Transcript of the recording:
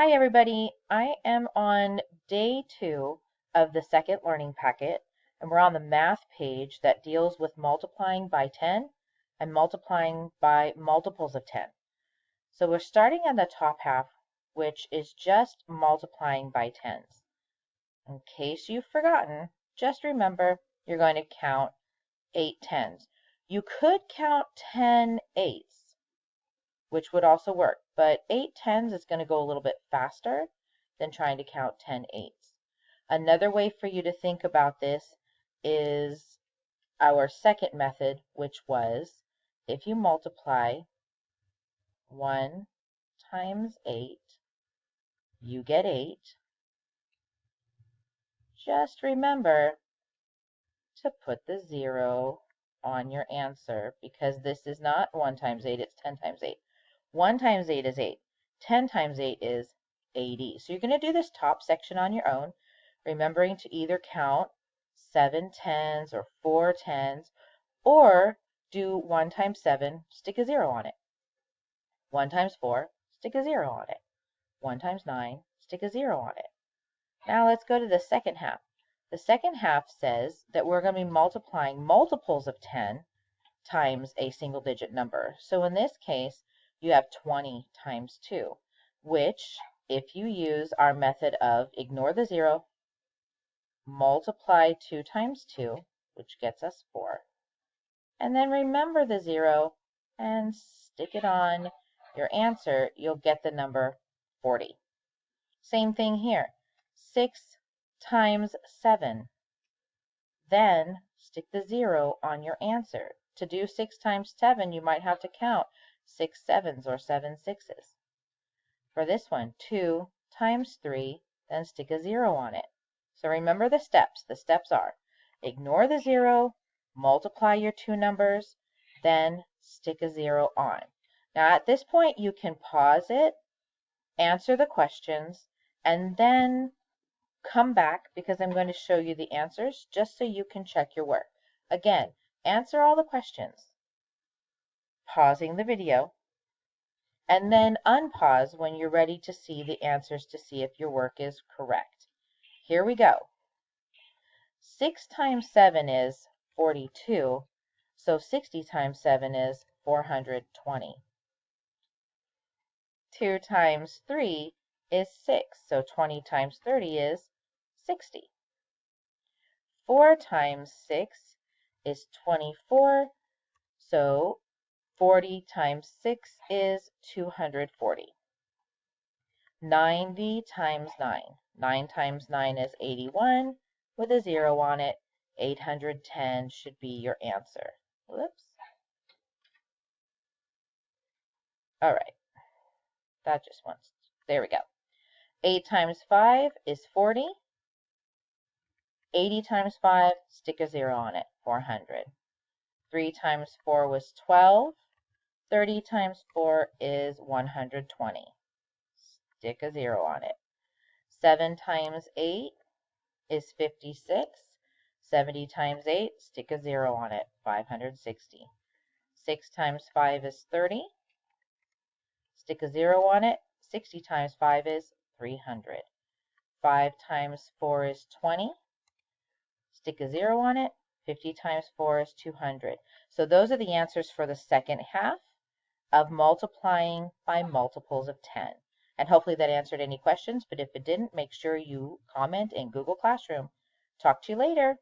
Hi everybody, I am on day 2 of the second learning packet, and we're on the math page that deals with multiplying by 10 and multiplying by multiples of 10. So we're starting on the top half, which is just multiplying by tens. In case you've forgotten, just remember you're going to count 8 tens. You could count 10 eighths, which would also work, but 8 tens is going to go a little bit faster than trying to count 10 eighths. Another way for you to think about this is our second method, which was if you multiply 1 times 8, you get 8. Just remember to put the 0 on your answer, because this is not 1 times 8, it's 10 times 8. 1 times 8 is 8. 10 times 8 is 80. So you're going to do this top section on your own, remembering to either count 7 tens or 4 tens, or do 1 times 7, stick a 0 on it. 1 times 4, stick a 0 on it. 1 times 9, stick a 0 on it. Now let's go to the second half. The second half says that we're going to be multiplying multiples of 10 times a single digit number. So in this case, you have 20 times 2, which, if you use our method of ignore the 0, multiply 2 times 2, which gets us 4, and then remember the 0 and stick it on your answer, you'll get the number 40. Same thing here. 6 times 7. Then stick the 0 on your answer. To do 6 times 7, you might have to count 6 sevens or 7 sixes. For this one, 2 times 3, then stick a 0 on it. So remember the steps. The steps are ignore the 0, multiply your two numbers, then stick a 0 on. Now at this point, you can pause it, answer the questions, and then come back, because I'm going to show you the answers just so you can check your work. Again, answer all the questions, pausing the video, and then unpause when you're ready to see the answers to see if your work is correct. Here we go. 6 times 7 is 42, so 60 times 7 is 420. 2 times 3 is 6, so 20 times 30 is 60. 4 times 6 is 24, so 40 times 6 is 240. 90 times 9. 9 times 9 is 81, with a 0 on it. 810 should be your answer. Whoops. All right. That just wants, there we go. 8 times 5 is 40. 80 times 5, stick a 0 on it, 400. 3 times 4 was 12. 30 times 4 is 120. Stick a 0 on it. 7 times 8 is 56. 70 times 8, stick a 0 on it, 560. 6 times 5 is 30. Stick a 0 on it. 60 times 5 is 300. 5 times 4 is 20. Stick a 0 on it. 50 times 4 is 200. So those are the answers for the second half of multiplying by multiples of 10. And hopefully that answered any questions, but if it didn't, make sure you comment in Google Classroom. Talk to you later.